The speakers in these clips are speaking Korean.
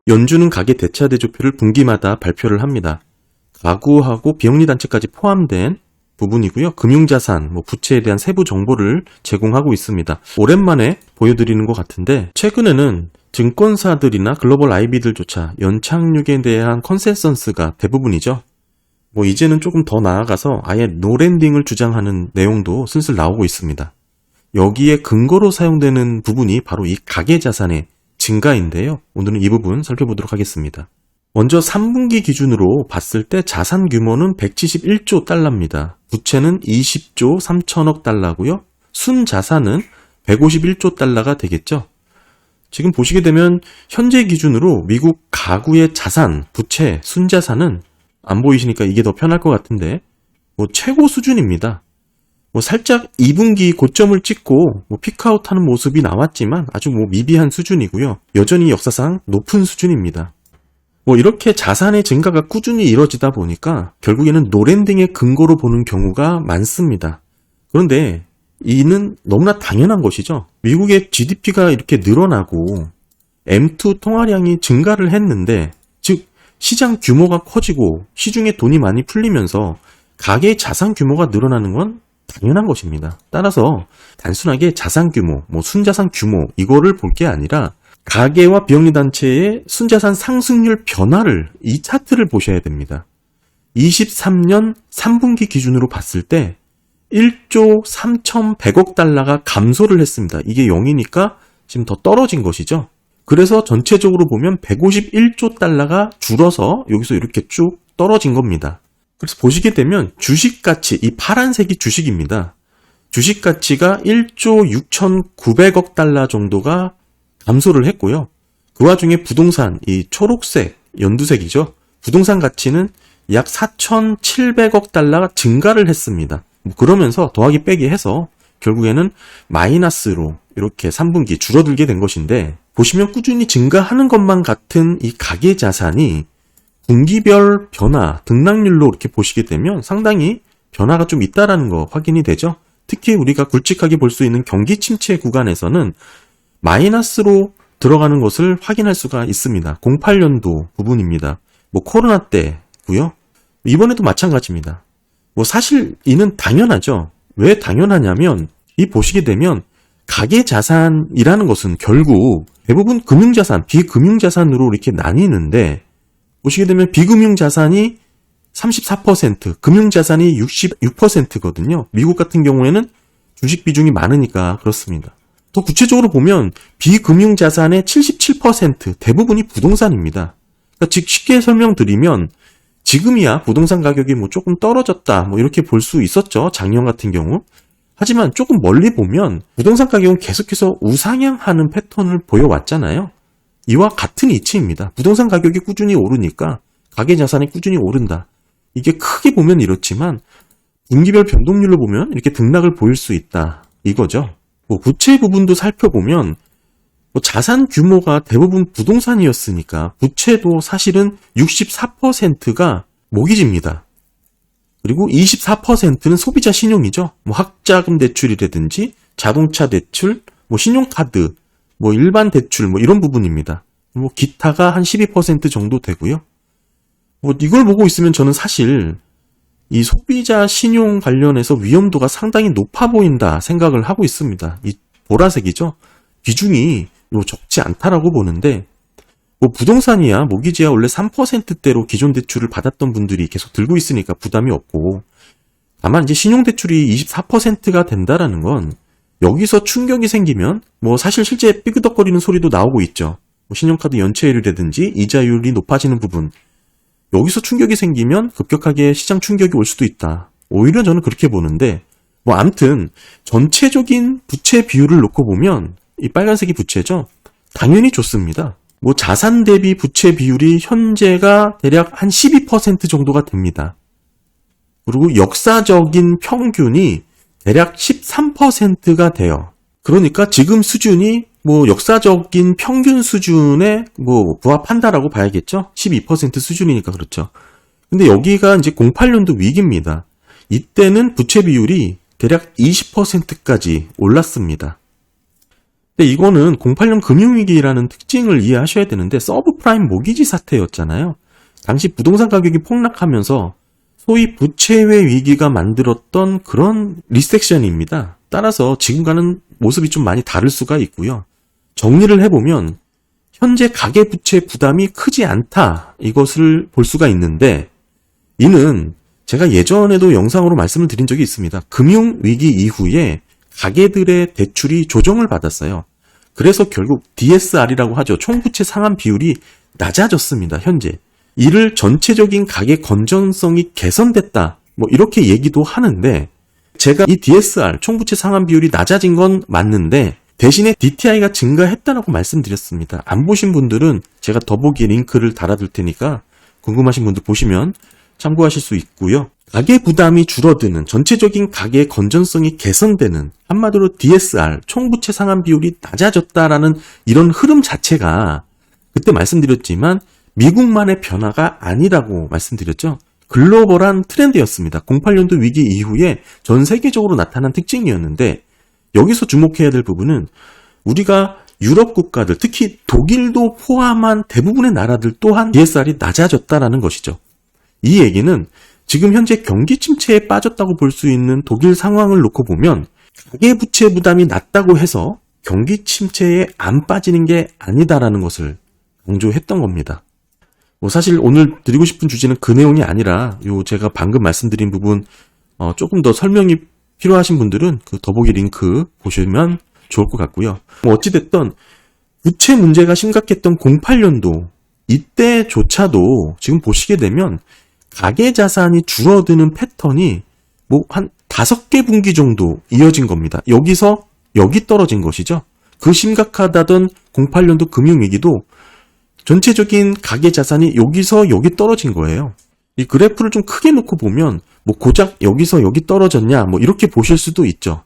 연준은 가계 대차대조표를 분기마다 발표를 합니다. 가구하고 비영리단체까지 포함된 부분이고요. 금융자산, 부채에 대한 세부 정보를 제공하고 있습니다. 오랜만에 보여드리는 것 같은데 최근에는 증권사들이나 글로벌 IB들조차 연착륙에 대한 컨센서스가 대부분이죠. 이제는 조금 더 나아가서 아예 노랜딩을 주장하는 내용도 슬슬 나오고 있습니다. 여기에 근거로 사용되는 부분이 바로 이 가계자산의 증가인데요. 오늘은 이 부분 살펴보도록 하겠습니다. 먼저 3분기 기준으로 봤을 때 자산 규모는 171조 달러입니다. 부채는 20조 3천억 달러고요. 순자산은 151조 달러가 되겠죠. 지금 보시게 되면 현재 기준으로 미국 가구의 자산, 부채, 순자산은 안 보이시니까 이게 더 편할 것 같은데 최고 수준입니다. 살짝 2분기 고점을 찍고 피크아웃하는 모습이 나왔지만 아주 미비한 수준이고요. 여전히 역사상 높은 수준입니다. 이렇게 자산의 증가가 꾸준히 이뤄지다 보니까 결국에는 노랜딩의 근거로 보는 경우가 많습니다. 그런데 이는 너무나 당연한 것이죠. 미국의 GDP가 이렇게 늘어나고 M2 통화량이 증가를 했는데, 즉 시장 규모가 커지고 시중에 돈이 많이 풀리면서 가계의 자산 규모가 늘어나는 건 당연한 것입니다. 따라서 단순하게 자산 규모, 순자산 규모 이거를 볼 게 아니라 가계와 비영리단체의 순자산 상승률 변화를, 이 차트를 보셔야 됩니다. 23년 3분기 기준으로 봤을 때 1조 3,100억 달러가 감소를 했습니다. 이게 0이니까 지금 더 떨어진 것이죠. 그래서 전체적으로 보면 151조 달러가 줄어서 여기서 이렇게 쭉 떨어진 겁니다. 그래서 보시게 되면 주식 가치, 이 파란색이 주식입니다. 주식 가치가 1조 6,900억 달러 정도가 감소를 했고요. 그 와중에 부동산, 이 초록색, 연두색이죠. 부동산 가치는 약 4,700억 달러가 증가를 했습니다. 그러면서 더하기 빼기 해서 결국에는 마이너스로 이렇게 3분기 줄어들게 된 것인데, 보시면 꾸준히 증가하는 것만 같은 이 가계 자산이 분기별 변화, 등락률로 이렇게 보시게 되면 상당히 변화가 좀 있다라는 거 확인이 되죠. 특히 우리가 굵직하게 볼 수 있는 경기 침체 구간에서는 마이너스로 들어가는 것을 확인할 수가 있습니다. 08년도 부분입니다. 코로나 때고요. 이번에도 마찬가지입니다. 사실 이는 당연하죠. 왜 당연하냐면 이 보시게 되면 가계 자산이라는 것은 결국 대부분 금융자산, 비금융자산으로 이렇게 나뉘는데, 보시게 되면 비금융자산이 34%, 금융자산이 66%거든요. 미국 같은 경우에는 주식 비중이 많으니까 그렇습니다. 더 구체적으로 보면 비금융자산의 77% 대부분이 부동산입니다. 그러니까 즉 쉽게 설명드리면 지금이야 부동산 가격이 조금 떨어졌다 이렇게 볼 수 있었죠. 작년 같은 경우. 하지만 조금 멀리 보면 부동산 가격은 계속해서 우상향하는 패턴을 보여왔잖아요. 이와 같은 이치입니다. 부동산 가격이 꾸준히 오르니까 가계 자산이 꾸준히 오른다. 이게 크게 보면 이렇지만 분기별 변동률로 보면 이렇게 등락을 보일 수 있다. 이거죠. 부채 부분도 살펴보면 자산 규모가 대부분 부동산이었으니까 부채도 사실은 64%가 모기지입니다. 그리고 24%는 소비자 신용이죠. 학자금 대출이라든지 자동차 대출, 신용카드, 일반 대출, 이런 부분입니다. 기타가 한 12% 정도 되고요. 이걸 보고 있으면 저는 사실 이 소비자 신용 관련해서 위험도가 상당히 높아 보인다 생각을 하고 있습니다. 이 보라색이죠. 비중이 적지 않다라고 보는데, 부동산이야 모기지야 원래 3%대로 기존 대출을 받았던 분들이 계속 들고 있으니까 부담이 없고, 다만 이제 신용대출이 24%가 된다라는 건 여기서 충격이 생기면 사실 실제 삐그덕거리는 소리도 나오고 있죠. 신용카드 연체율이라든지 이자율이 높아지는 부분, 여기서 충격이 생기면 급격하게 시장 충격이 올 수도 있다. 오히려 저는 그렇게 보는데, 암튼 전체적인 부채 비율을 놓고 보면 이 빨간색이 부채죠. 당연히 좋습니다. 자산 대비 부채 비율이 현재가 대략 한 12% 정도가 됩니다. 그리고 역사적인 평균이 대략 13%가 돼요. 그러니까 지금 수준이 역사적인 평균 수준에 부합한다라고 봐야겠죠? 12% 수준이니까 그렇죠. 근데 여기가 이제 08년도 위기입니다. 이때는 부채 비율이 대략 20%까지 올랐습니다. 근데 이거는 08년 금융위기라는 특징을 이해하셔야 되는데 서브프라임 모기지 사태였잖아요. 당시 부동산 가격이 폭락하면서 소위 부채외 위기가 만들었던 그런 리섹션입니다. 따라서 지금과는 모습이 좀 많이 다를 수가 있고요. 정리를 해보면 현재 가계부채 부담이 크지 않다, 이것을 볼 수가 있는데, 이는 제가 예전에도 영상으로 말씀을 드린 적이 있습니다. 금융위기 이후에 가계들의 대출이 조정을 받았어요. 그래서 결국 DSR이라고 하죠. 총부채 상환 비율이 낮아졌습니다. 현재. 이를 전체적인 가계 건전성이 개선됐다, 뭐 이렇게 얘기도 하는데, 제가 이 DSR, 총부채 상환 비율이 낮아진 건 맞는데 대신에 DTI가 증가했다라고 말씀드렸습니다. 안 보신 분들은 제가 더보기 링크를 달아둘 테니까 궁금하신 분들 보시면 참고하실 수 있고요. 가계 부담이 줄어드는, 전체적인 가계의 건전성이 개선되는, 한마디로 DSR, 총부채 상환 비율이 낮아졌다라는 이런 흐름 자체가 그때 말씀드렸지만 미국만의 변화가 아니라고 말씀드렸죠. 글로벌한 트렌드였습니다. 08년도 위기 이후에 전 세계적으로 나타난 특징이었는데, 여기서 주목해야 될 부분은 우리가 유럽 국가들, 특히 독일도 포함한 대부분의 나라들 또한 DSR이 낮아졌다라는 것이죠. 이 얘기는 지금 현재 경기 침체에 빠졌다고 볼 수 있는 독일 상황을 놓고 보면 가계부채 부담이 낮다고 해서 경기 침체에 안 빠지는 게 아니다라는 것을 강조했던 겁니다. 사실 오늘 드리고 싶은 주제는 그 내용이 아니라 제가 방금 말씀드린 부분 조금 더 설명이 필요하신 분들은 그 더보기 링크 보시면 좋을 것 같고요. 어찌됐든 부채 문제가 심각했던 08년도 이때조차도 지금 보시게 되면 가계 자산이 줄어드는 패턴이 한 5개 분기 정도 이어진 겁니다. 여기서 여기 떨어진 것이죠. 그 심각하다던 08년도 금융위기도 전체적인 가계 자산이 여기서 여기 떨어진 거예요. 이 그래프를 좀 크게 놓고 보면 고작 여기서 여기 떨어졌냐 이렇게 보실 수도 있죠.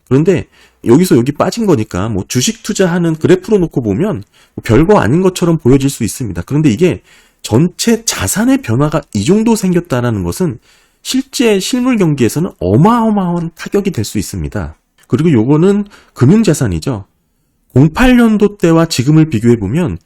그런데 여기서 여기 빠진 거니까 주식 투자하는 그래프로 놓고 보면 별거 아닌 것처럼 보여질 수 있습니다. 그런데 이게 전체 자산의 변화가 이 정도 생겼다는 것은 실제 실물 경기에서는 어마어마한 타격이 될 수 있습니다. 그리고 요거는 금융자산이죠. 08년도 때와 지금을 비교해 보면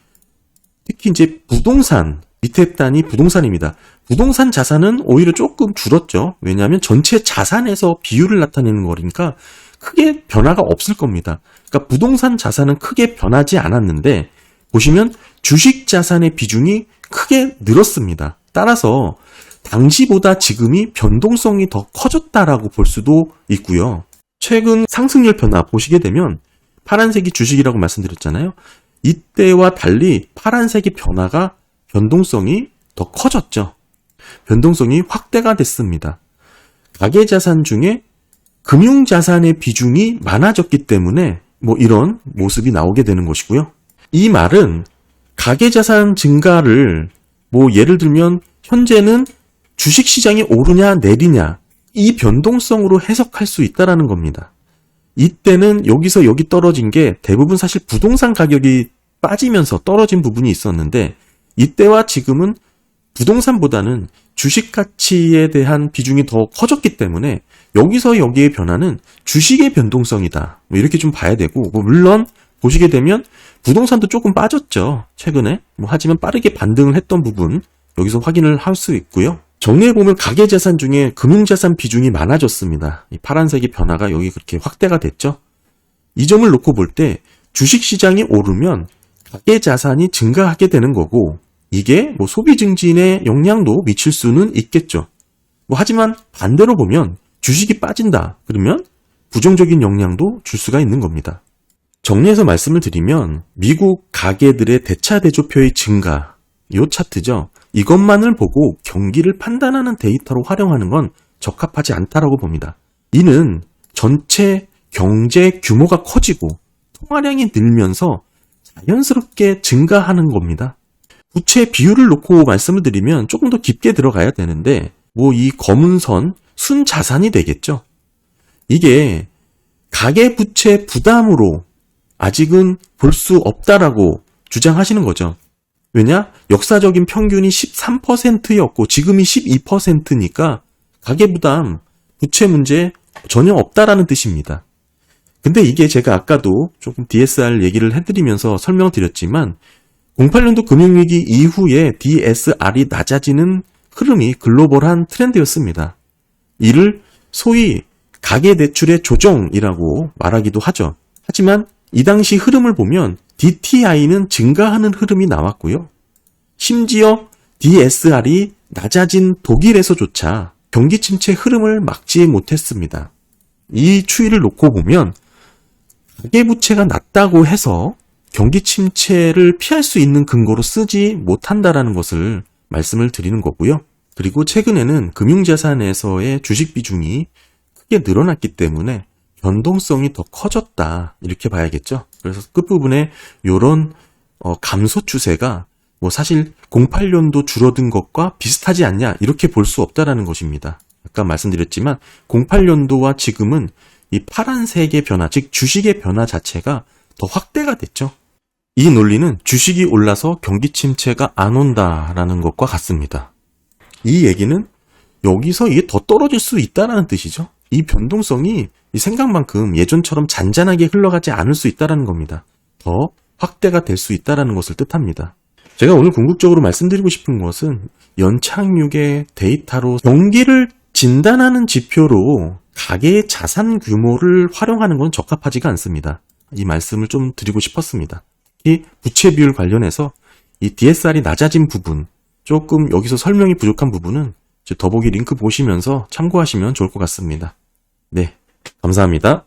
특히 이제 부동산, 밑에 단이 부동산입니다. 부동산 자산은 오히려 조금 줄었죠. 왜냐하면 전체 자산에서 비율을 나타내는 거니까 크게 변화가 없을 겁니다. 그러니까 부동산 자산은 크게 변하지 않았는데 보시면 주식 자산의 비중이 크게 늘었습니다. 따라서 당시보다 지금이 변동성이 더 커졌다라고 볼 수도 있고요. 최근 상승률 변화 보시게 되면 파란색이 주식이라고 말씀드렸잖아요. 이때와 달리 파란색의 변화가 변동성이 더 커졌죠. 변동성이 확대가 됐습니다. 가계자산 중에 금융자산의 비중이 많아졌기 때문에 이런 모습이 나오게 되는 것이고요. 이 말은 가계자산 증가를 예를 들면 현재는 주식시장이 오르냐 내리냐 이 변동성으로 해석할 수 있다는 겁니다. 이때는 여기서 여기 떨어진 게 대부분 사실 부동산 가격이 빠지면서 떨어진 부분이 있었는데 이때와 지금은 부동산보다는 주식 가치에 대한 비중이 더 커졌기 때문에 여기서 여기의 변화는 주식의 변동성이다. 이렇게 좀 봐야 되고 물론 보시게 되면 부동산도 조금 빠졌죠. 최근에. 하지만 빠르게 반등을 했던 부분 여기서 확인을 할 수 있고요. 정리해보면 가계자산 중에 금융자산 비중이 많아졌습니다. 이 파란색의 변화가 여기 그렇게 확대가 됐죠. 이 점을 놓고 볼 때 주식시장이 오르면 가계자산이 증가하게 되는 거고 이게 소비 증진에 영향도 미칠 수는 있겠죠. 하지만 반대로 보면 주식이 빠진다. 그러면 부정적인 영향도 줄 수가 있는 겁니다. 정리해서 말씀을 드리면 미국 가계들의 대차대조표의 증가, 이 차트죠. 이것만을 보고 경기를 판단하는 데이터로 활용하는 건 적합하지 않다라고 봅니다. 이는 전체 경제 규모가 커지고 통화량이 늘면서 자연스럽게 증가하는 겁니다. 부채 비율을 놓고 말씀을 드리면 조금 더 깊게 들어가야 되는데 이 검은 선 순자산이 되겠죠. 이게 가계부채 부담으로 아직은 볼 수 없다라고 주장하시는 거죠. 왜냐? 역사적인 평균이 13%였고 지금이 12%니까 가계부담, 부채 문제 전혀 없다라는 뜻입니다. 근데 이게 제가 아까도 조금 DSR 얘기를 해드리면서 설명드렸지만 08년도 금융위기 이후에 DSR이 낮아지는 흐름이 글로벌한 트렌드였습니다. 이를 소위 가계대출의 조정이라고 말하기도 하죠. 하지만 이 당시 흐름을 보면 DTI는 증가하는 흐름이 나왔고요. 심지어 DSR이 낮아진 독일에서조차 경기 침체 흐름을 막지 못했습니다. 이 추이를 놓고 보면 가계부채가 낮다고 해서 경기 침체를 피할 수 있는 근거로 쓰지 못한다라는 것을 말씀을 드리는 거고요. 그리고 최근에는 금융자산에서의 주식 비중이 크게 늘어났기 때문에 변동성이 더 커졌다 이렇게 봐야겠죠. 그래서 끝부분에 이런 감소 추세가 뭐 사실 08년도 줄어든 것과 비슷하지 않냐 이렇게 볼 수 없다라는 것입니다. 아까 말씀드렸지만 08년도와 지금은 이 파란색의 변화, 즉 주식의 변화 자체가 더 확대가 됐죠. 이 논리는 주식이 올라서 경기 침체가 안 온다라는 것과 같습니다. 이 얘기는 여기서 이게 더 떨어질 수 있다라는 뜻이죠. 이 변동성이 이 생각만큼 예전처럼 잔잔하게 흘러가지 않을 수 있다라는 겁니다. 더 확대가 될 수 있다라는 것을 뜻합니다. 제가 오늘 궁극적으로 말씀드리고 싶은 것은 연착륙의 데이터로 경기를 진단하는 지표로 가계의 자산 규모를 활용하는 건 적합하지가 않습니다. 이 말씀을 좀 드리고 싶었습니다. 특히 부채 비율 관련해서 이 DSR이 낮아진 부분, 조금 여기서 설명이 부족한 부분은 더보기 링크 보시면서 참고하시면 좋을 것 같습니다. 네, 감사합니다.